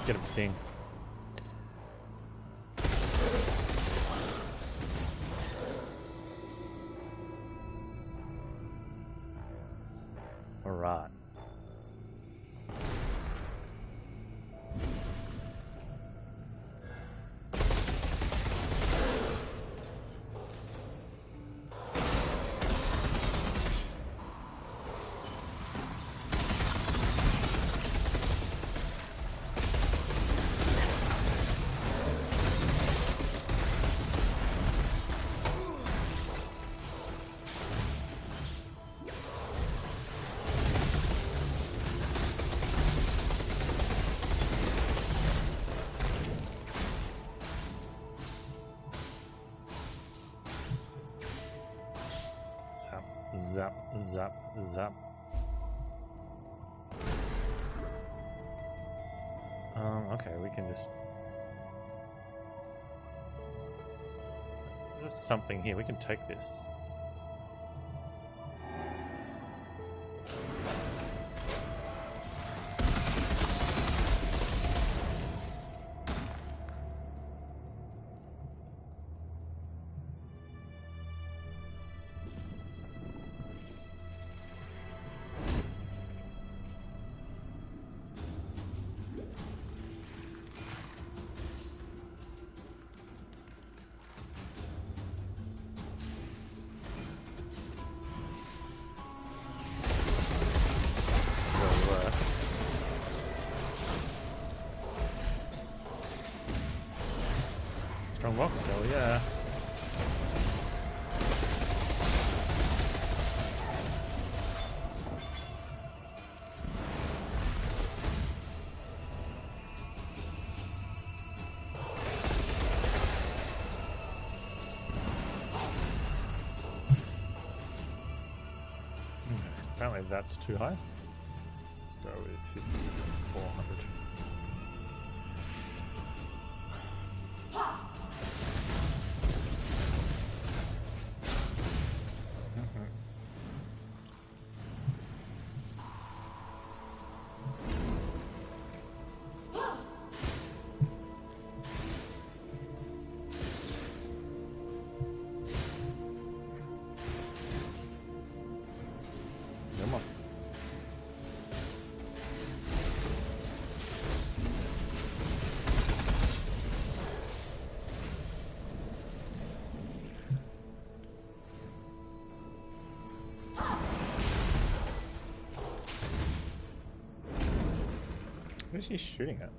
Get him, Sting. Alright. Zap, zap, zap. Okay, we can just... There's something here. We can take this. Strong rock cell, yeah. Apparently that's too high. Let's go with 400. Come on. What is she shooting at?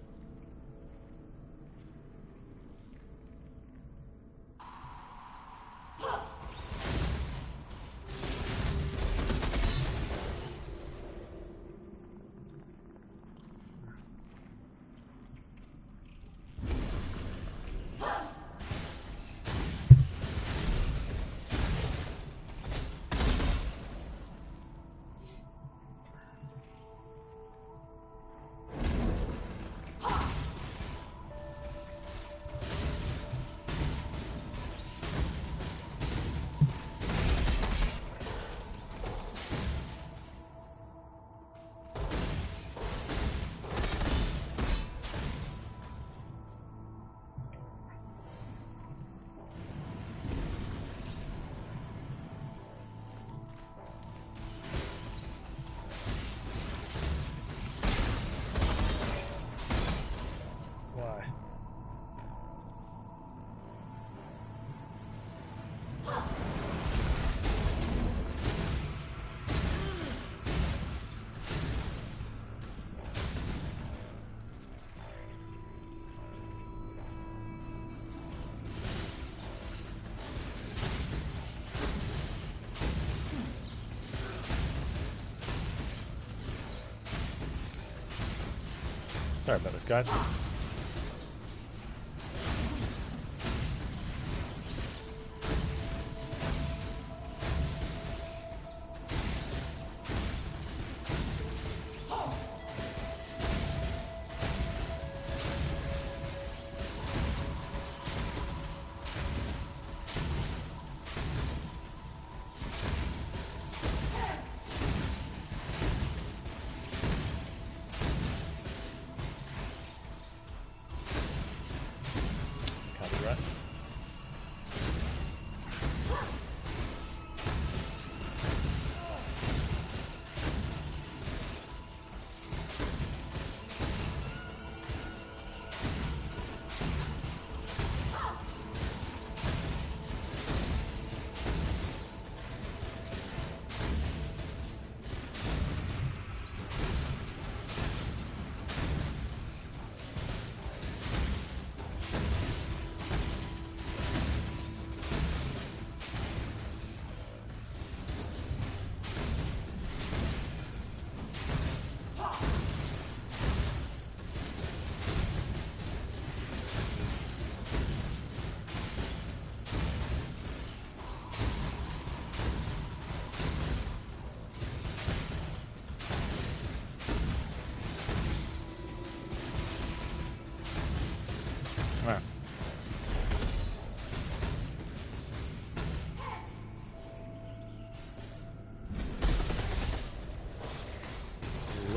Sorry about this, guys.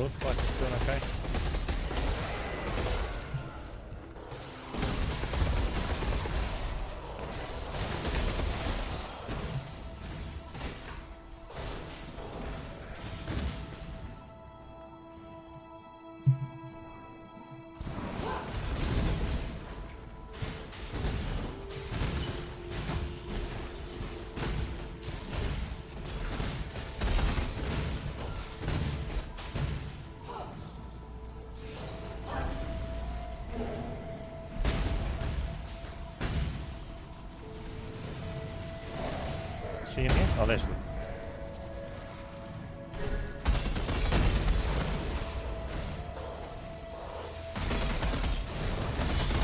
looks like it's doing okay. Is she in here? Oh, there she is.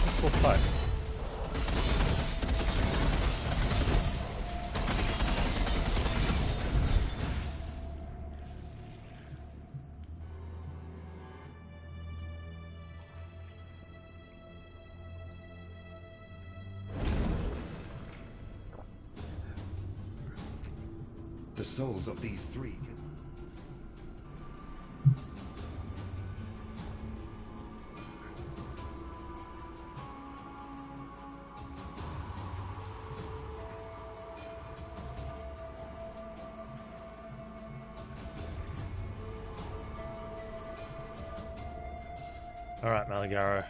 Let's go fight. The souls of these three. All right, Maligaro.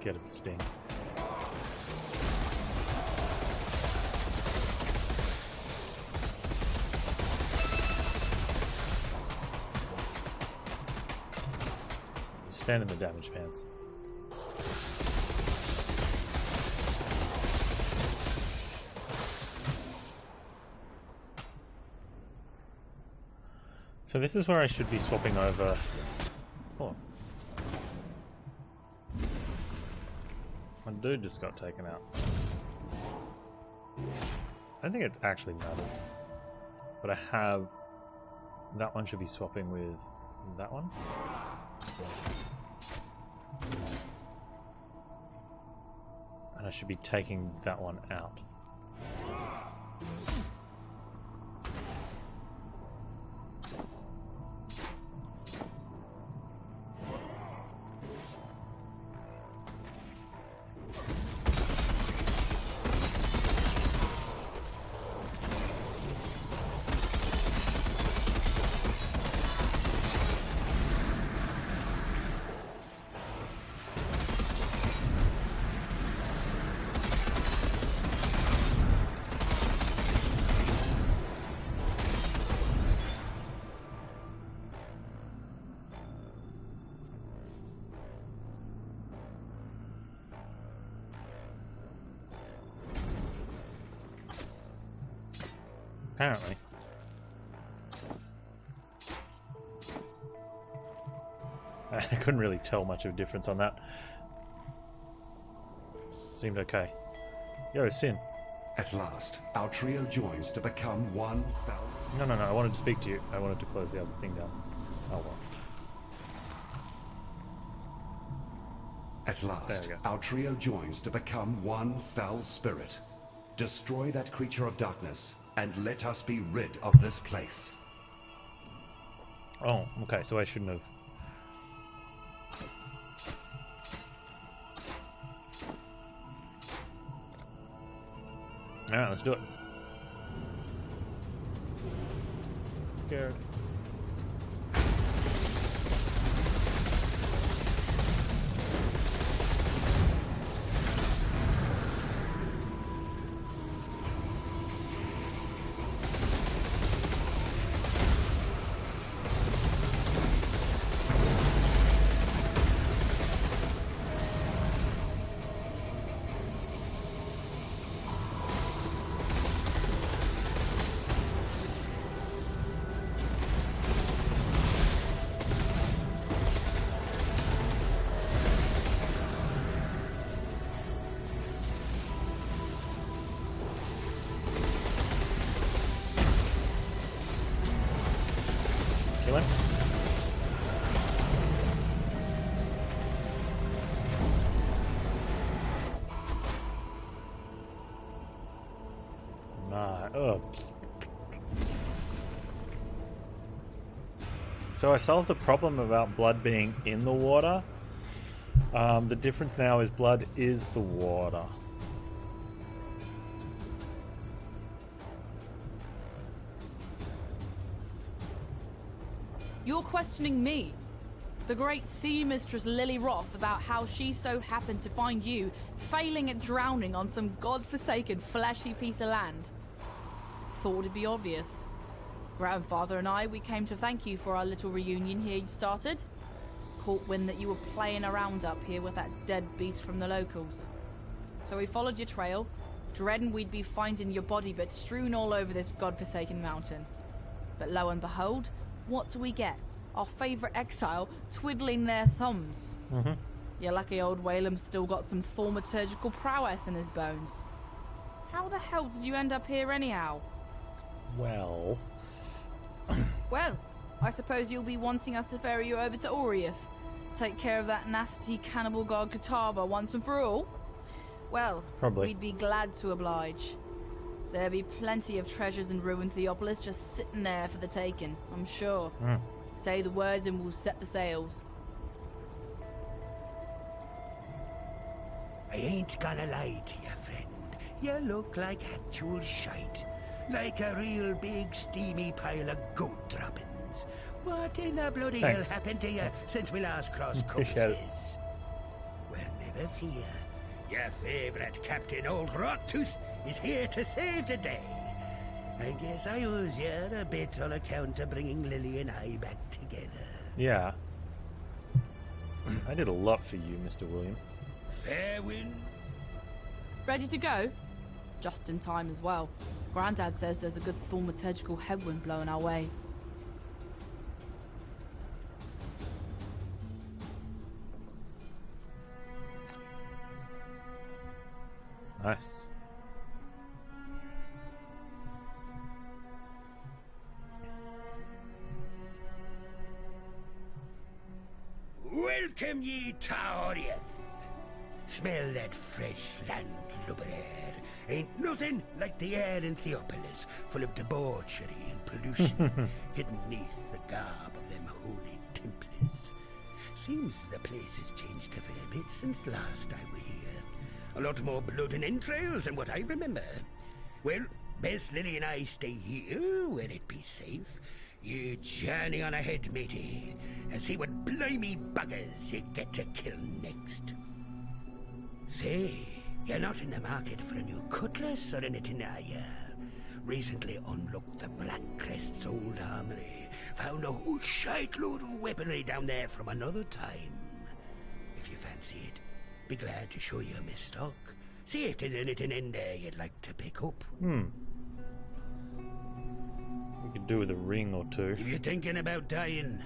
Get him, Sting. Stand in the damage pants. So this is where I should be swapping over. Oh. My dude just got taken out. I don't think it actually matters. But I have... That one should be swapping with that one. And I should be taking that one out. Apparently. I couldn't really tell much of a difference on that. Seemed okay. Yo, Sin. At last, our trio joins to become one foul. No, I wanted to speak to you. I wanted to close the other thing down. Oh well. At last, our trio joins to become one foul spirit. Destroy that creature of darkness, and let us be rid of this place. Oh, okay, so I shouldn't have... Alright, let's do it. Scared. Kill him. Nah. Oh. So I solved the problem about blood being in the water. The difference now is blood is the water. You're questioning me, the great sea mistress Lily Roth, about how she so happened to find you failing at drowning on some godforsaken fleshy piece of land. Thought it'd be obvious. Grandfather and I, we came to thank you for our little reunion here you started. Caught wind that you were playing around up here with that dead beast from the locals. So we followed your trail, dreading we'd be finding your body bits strewn all over this godforsaken mountain. But lo and behold, what do we get? Our favourite exile twiddling their thumbs. Your lucky old Whalem's still got some thaumaturgical prowess in his bones. How the hell did you end up here anyhow? Well... Well, I suppose you'll be wanting us to ferry you over to Oriath. Take care of that nasty cannibal god Katava once and for all? Well, probably. We'd be glad to oblige. There'll be plenty of treasures in ruined Theopolis just sitting there for the taking, I'm sure. Say the words and we'll set the sails. I ain't gonna lie to you, friend. You look like actual shite. Like a real big steamy pile of goat droppings. What in the bloody hell happened to you since we last crossed compasses? Well, never fear. Your favourite Captain Old Rottooth is here to save the day. I guess I owes you a bit on account of bringing Lily and I back together. Yeah. I did a lot for you, Mr. William. Fair wind. Ready to go? Just in time as well. Grandad says there's a good thaumaturgical headwind blowing our way. Nice. Welcome ye to Oriath. Smell that fresh landlubber air. Ain't nothing like the air in Theopolis, full of debauchery and pollution, hidden neath the garb of them holy Templars. Seems the place has changed a fair bit since last I were here. A lot more blood and entrails than what I remember. Well, best Lily and I stay here, where it be safe. You journey on ahead, matey, and see what blimey buggers you get to kill next. Say, you're not in the market for a new cutlass or anything, are you? Recently unlocked the Black Crest's old armory. Found a whole shite load of weaponry down there from another time. If you fancy it, be glad to show you my stock. See if there's anything in there you'd like to pick up. We could do with a ring or two. If you're thinking about dying,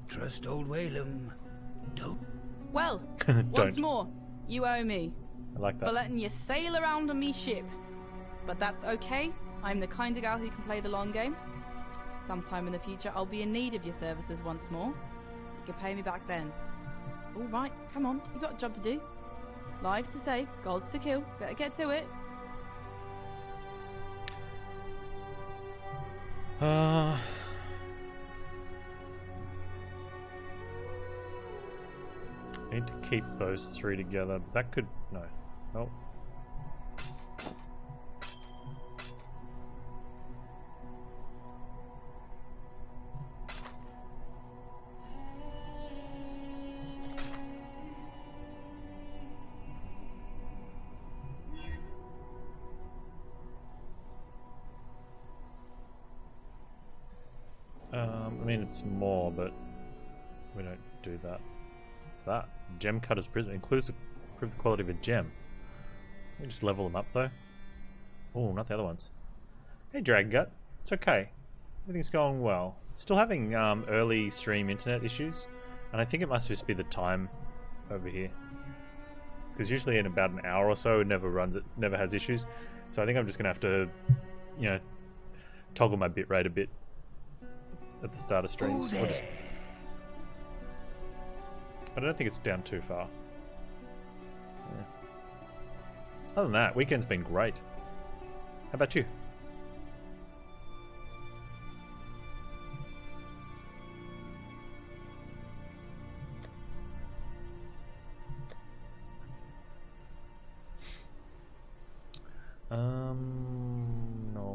trust old Whalem. Don't. Well, once more, you owe me. I like that. For letting you sail around on me ship. But that's okay. I'm the kind of gal who can play the long game. Sometime in the future, I'll be in need of your services once more. You can pay me back then. All right, come on. You got a job to do. Lives to save, goals to kill. Better get to it. I need to keep those three together. That could... no. Oh. I mean, it's more, but we don't do that. What's that? Gem Cutter's Prism. Includes improve the quality of a gem. Let me just level them up, though. Oh, not the other ones. Hey, Dragon Gut. It's okay. Everything's going well. Still having early stream internet issues, and I think it must just be the time over here. Because usually in about an hour or so, it never has issues. So I think I'm just gonna have to, you know, toggle my bitrate a bit. at the start of streams. Oh, We'll just... But I don't think it's down too far. Yeah. Other than that, weekend's been great. How about you? No.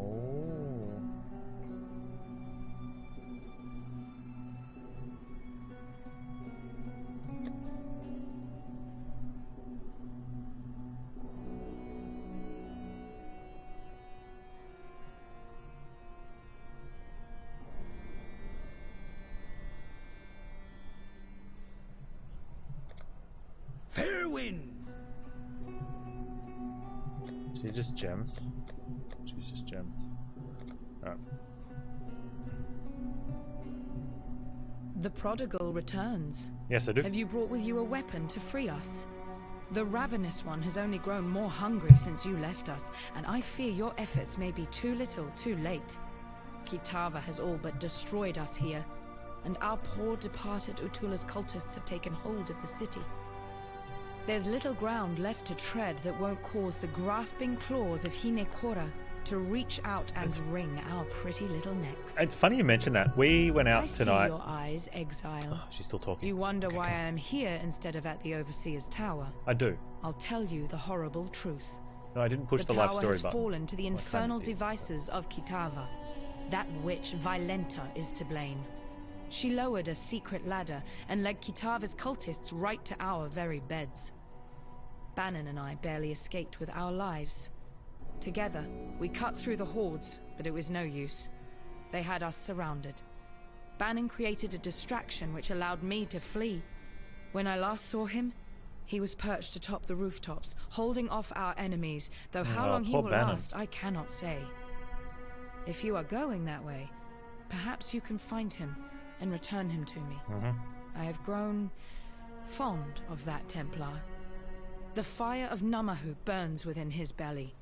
Fair winds. She's just gems. She's just gems. Alright. The prodigal returns. Yes, I do. Have you brought with you a weapon to free us? The ravenous one has only grown more hungry since you left us, and I fear your efforts may be too little, too late. Kitava has all but destroyed us here, and our poor departed Utula's cultists have taken hold of the city. There's little ground left to tread that won't cause the grasping claws of Hinekora to reach out and wring our pretty little necks. It's funny you mention that. We went out I tonight. see your eyes, Exile. Oh, she's still talking. You wonder Okay, why come I on. am here instead of at the Overseer's Tower. I do. I'll tell you the horrible truth. No, I didn't push the tower life story has button. fallen to the Well, I infernal kinda did. devices of Kitava. That witch, Violenta, is to blame. She lowered a secret ladder and led Kitava's cultists right to our very beds. Bannon and I barely escaped with our lives. Together, we cut through the hordes, but it was no use. They had us surrounded. Bannon created a distraction which allowed me to flee. When I last saw him, he was perched atop the rooftops, holding off our enemies, though how long he poor will Bannon. last, I cannot say. If you are going that way, perhaps you can find him and return him to me. I have grown fond of that Templar. The fire of Namahu burns within his belly.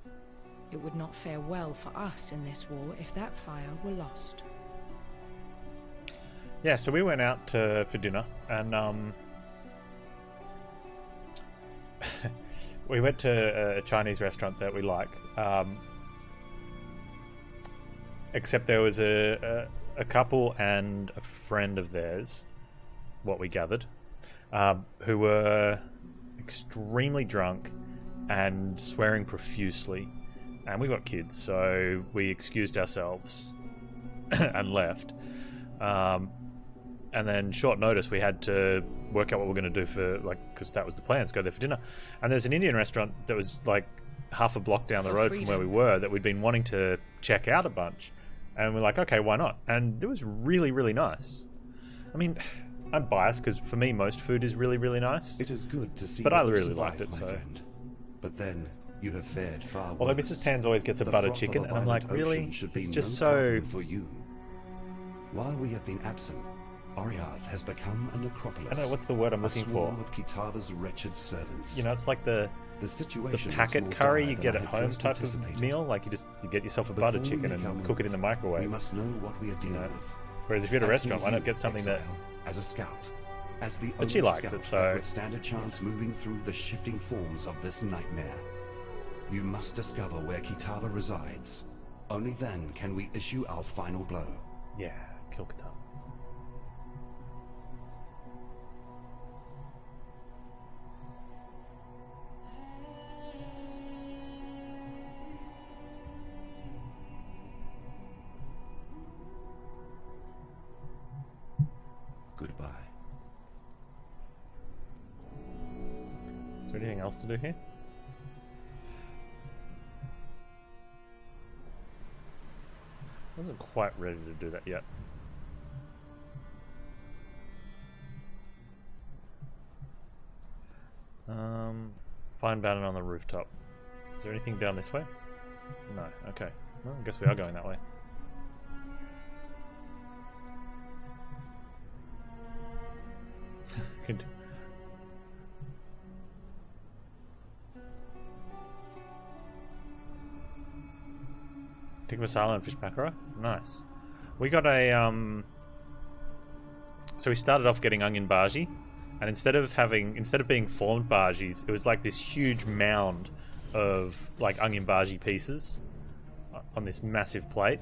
It would not fare well for us in this war if that fire were lost. Yeah, so we went out for dinner, and we went to a Chinese restaurant that we like. Except there was a couple and a friend of theirs, what we gathered, who were extremely drunk and swearing profusely. And we got kids, so we excused ourselves and left. And then short notice, we had to work out what we're going to do for, because that was the plan, to go there for dinner. And there's an Indian restaurant that was like half a block down the For road from where we freedom. were that we'd been wanting to check out a bunch. And we're like, okay, why not? And it was really, really nice. I mean, I'm biased because for me, most food is really, really nice. It is good to see But you I really survive, liked it, my so. friend. But then you have fared far Although worse. Mrs. Panz always gets a The butter froth of chicken, a and I'm like, violent really? ocean should be It's no just so... problem for you. While we have been absent, Oriath has become a necropolis. I don't know, what's the word I'm a looking for? swarm of Kitava's wretched servants. You know, it's like the situation packet looks more curry dire you than get I at had home first type of anticipated. meal. Like you get yourself a Before butter we chicken become and cook it in the We microwave. must know what we are dealing with. Whereas if you're at a I restaurant, see why not you, get something that... Exile, as a scout, as the But she only likes scout it, so- that would stand a chance moving through the shifting forms of this nightmare. You must discover where Kitava resides. Only then can we issue our final blow. Yeah, kill Katana. Goodbye. Is there anything else to do here? I wasn't quite ready to do that yet. Find Bannon on the rooftop. Is there anything down this way? No. Okay. Well, I guess we are going that way. Good. Tikka masala and fish pakora? Nice. We got a so we started off getting onion bargi, and instead of being formed bargies, it was like this huge mound of like onion bargi pieces on this massive plate.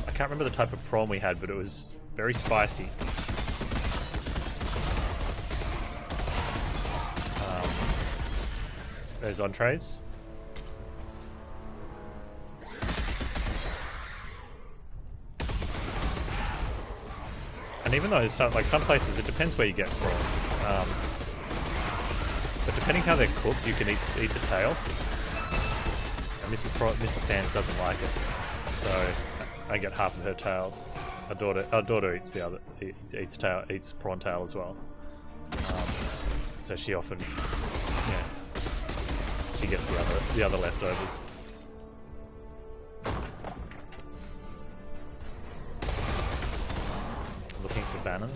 I can't remember the type of prawn we had, but it was very spicy. There's entrees. And even though some places, it depends where you get prawns. But depending how they're cooked, you can eat the tail. And Mrs. Panz doesn't like it, so I get half of her tails. Our daughter eats the other, eats prawn tail as well. So she often, she gets the other leftovers. Looking for Bannon.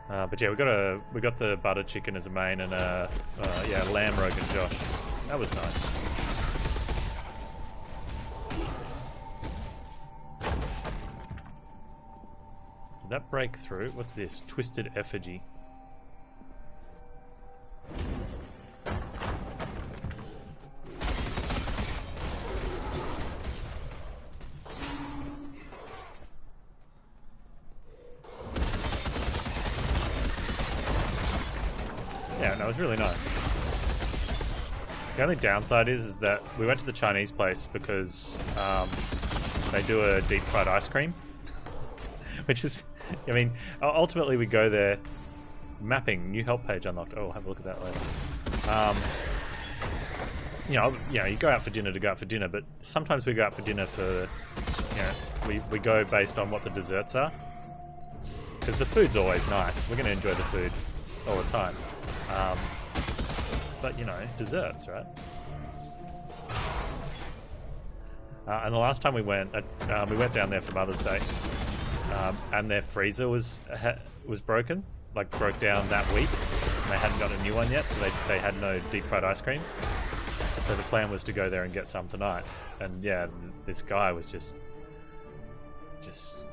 But yeah, we got the butter chicken as a main and lamb Rogan Josh. That was nice. Did that break through? What's this? Twisted effigy. Yeah, no, it was really nice. The only downside is that we went to the Chinese place because they do a deep fried ice cream, which is, I mean, ultimately we go there. Mapping, new help page unlocked. Oh, I'll have a look at that later. You go out for dinner but sometimes we go out for dinner for, we go based on what the desserts are, because the food's always nice. We're going to enjoy the food all the time. But desserts, right? And the last time we went down there for Mother's Day, and their freezer was broken, like broke down that week, and they hadn't got a new one yet, so they had no deep fried ice cream. So the plan was to go there and get some tonight. And yeah, this guy was just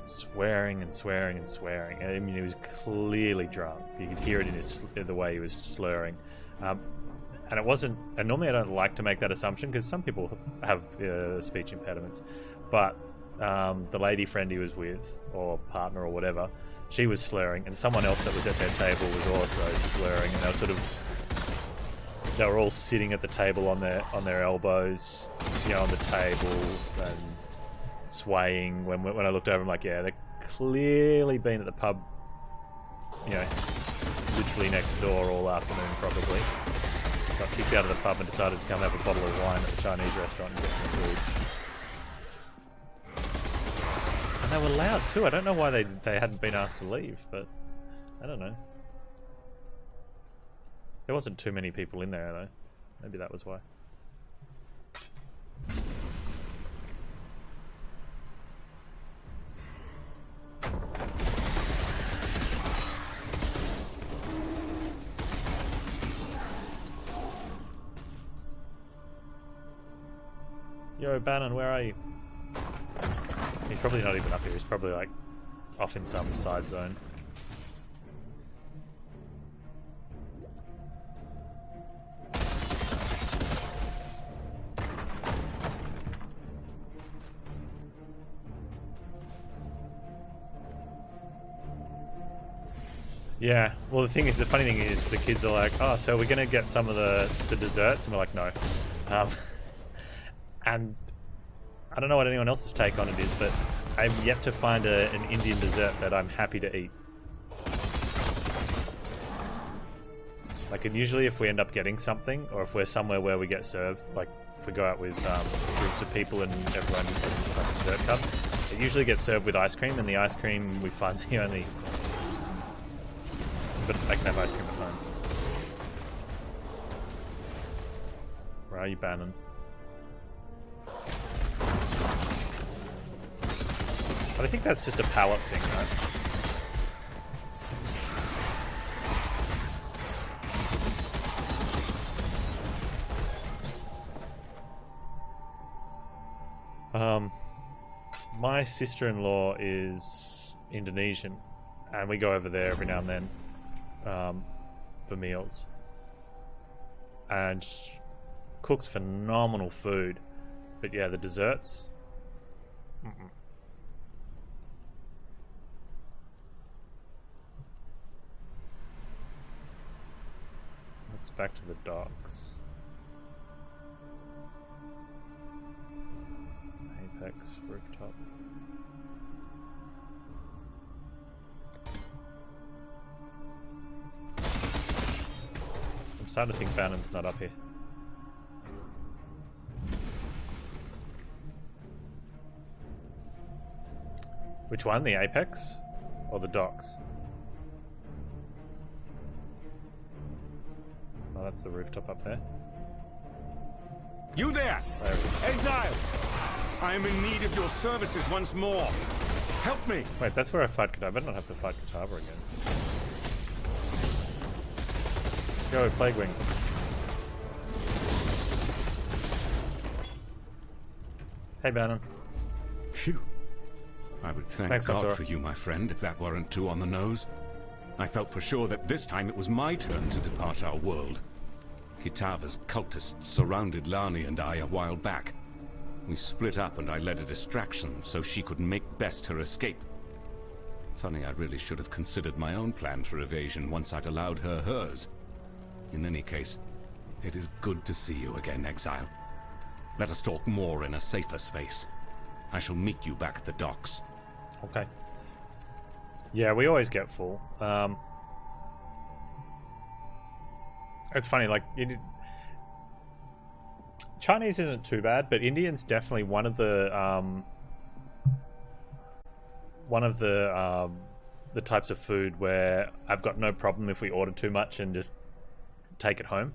swearing and swearing and swearing. I mean, he was clearly drunk. You could hear it in the way he was slurring. And it wasn't. And normally I don't like to make that assumption because some people have speech impediments. But the lady friend he was with, or partner or whatever, she was slurring, and someone else that was at their table was also slurring. And they were all sitting at the table on their elbows, on the table and swaying. When I looked over, I'm like, yeah, they've clearly been at the pub, literally next door all afternoon probably. Got kicked out of the pub and decided to come have a bottle of wine at the Chinese restaurant and get some food. And they were loud too. I don't know why they hadn't been asked to leave, but I don't know. There wasn't too many people in there though. Maybe that was why. Yo, Bannon, where are you? He's probably not even up here. He's probably like off in some side zone. Yeah, well the funny thing is the kids are like, oh, so we're going to get some of the desserts? And we're like, no. And I don't know what anyone else's take on it is, but I'm yet to find an Indian dessert that I'm happy to eat. Like, and usually if we end up getting something, or if we're somewhere where we get served, like if we go out with groups of people and everyone gets like dessert cups, it usually gets served with ice cream, and the ice cream we find the only... But I can have ice cream at home. Where are you, Bannon? But I think that's just a palette thing, right? My sister-in-law is Indonesian, and we go over there every now and then for meals. And cooks phenomenal food, but yeah, the desserts. Let's back to the docks. Apex rooftop. I'm starting to think Bannon's not up here. Which one? The Apex? Or the docks? Oh, that's the rooftop up there. You there! There it is. Exile! I am in need of your services once more. Help me! Wait, that's where I fight Katava. I better not have to fight Katava again. Go, Plague Wing. Hey, Bannon. Phew. I would thank Thanks, God Contour. for you, my friend, if that weren't too on the nose. I felt for sure that this time it was my turn to depart our world. Kitava's cultists surrounded Lani and I a while back. We split up and I led a distraction so she could make best her escape. Funny, I really should have considered my own plan for evasion once I'd allowed her hers. In any case, it is good to see you again, Exile. Let us talk more in a safer space. I shall meet you back at the docks. Okay. Yeah, we always get full. It's funny, like Chinese isn't too bad, but Indian's definitely one of the types of food where I've got no problem if we order too much and just take it home.